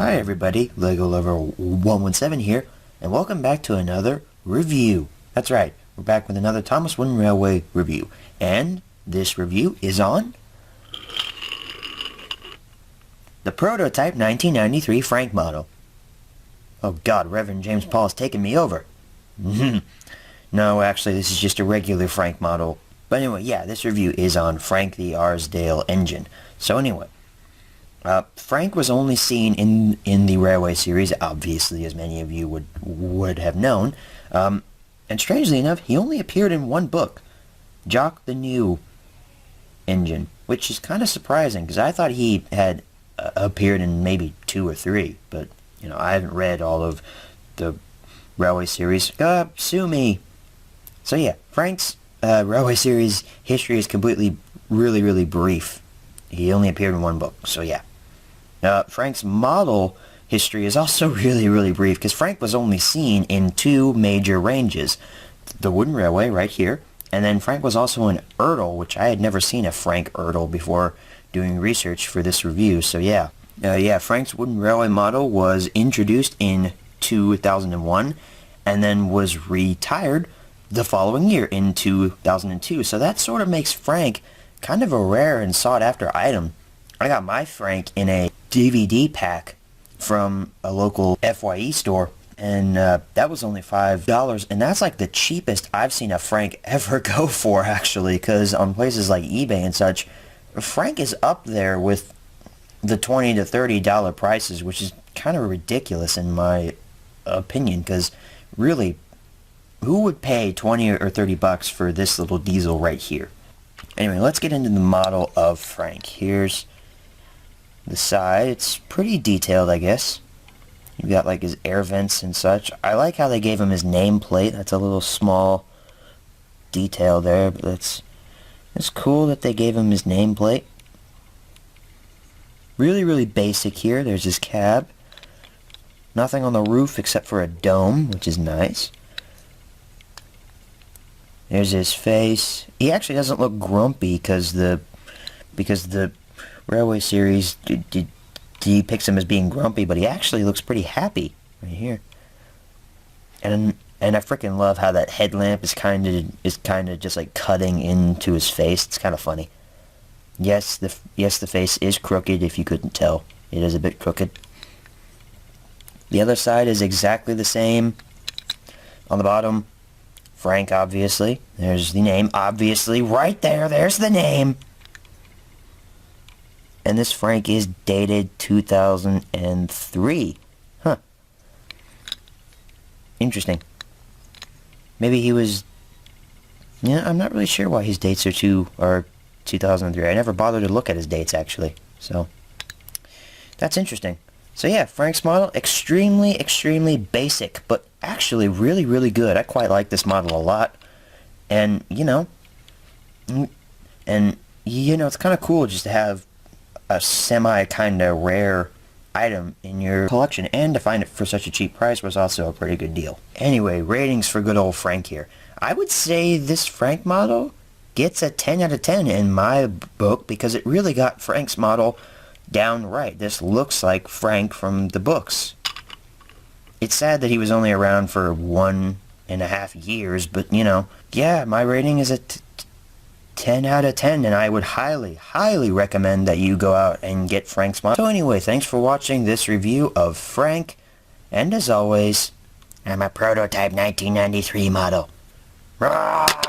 Hi everybody, Lego Lover 117 here, and welcome back to another review. That's right, we're back with another Thomas Wooden Railway review, and this review is on the prototype 1993 Frank model. Oh god, Reverend James Paul is taking me over. No, actually this is just a regular Frank model. But anyway, yeah, this review is on Frank the Arsdale engine. So anyway, Frank was only seen in the Railway series, obviously, as many of you would have known. And strangely enough, he only appeared in one book, Jock the New Engine, which is kind of surprising, because I thought he had appeared in maybe 2 or 3, but, you know, I haven't read all of the Railway series. Sue me. So yeah, Frank's Railway series history is completely, really brief. He only appeared in one book, so yeah. Frank's model history is also really brief, because Frank was only seen in 2 major ranges. The Wooden Railway, right here, and then Frank was also in Ertl, which I had never seen a Frank Ertl before doing research for this review, so yeah. Frank's Wooden Railway model was introduced in 2001, and then was retired the following year in 2002, so that sort of makes Frank kind of a rare and sought-after item. I got my Frank in a DVD pack from a local FYE store, and that was only $5, and that's like the cheapest I've seen a Frank ever go for, actually, because on places like eBay and such, Frank is up there with the $20 to $30 prices, which is kind of ridiculous in my opinion, because really, who would pay 20 or 30 bucks for this little diesel right here? Anyway, let's get into the model of Frank. Here's the side. It's pretty detailed, I guess. You've got like his air vents and such. I like how they gave him his nameplate. That's a little small detail there, but it's cool that they gave him his nameplate. Really basic here. There's his cab. Nothing on the roof except for a dome, which is nice. There's his face. He actually doesn't look grumpy because the Railway series depicts him as being grumpy, but he actually looks pretty happy right here. And I freaking love how that headlamp is kind of just like cutting into his face. It's kind of funny. Yes, the face is crooked. If you couldn't tell, it is a bit crooked. The other side is exactly the same. On the bottom, Frank, obviously. There's the name, obviously, right there. There's the name. And this Frank is dated 2003. Huh. Interesting. Maybe he was... Yeah, I'm not really sure why his dates are 2003. I never bothered to look at his dates, actually. So, that's interesting. So yeah, Frank's model, extremely basic, but actually really good. I quite like this model a lot. And, you know, it's kind of cool just to have a semi kind of rare item in your collection, and to find it for such a cheap price was also a pretty good deal. Anyway, ratings for good old Frank here. I would say this Frank model gets a 10 out of 10 in my book, because it really got Frank's model down right. This looks like Frank from the books. It's sad that he was only around for 1.5 years, but, you know, yeah, my rating is a 10 out of 10, and I would highly recommend that you go out and get Frank's model. So anyway, thanks for watching this review of Frank, and as always, I'm a prototype 1993 model. Rawr!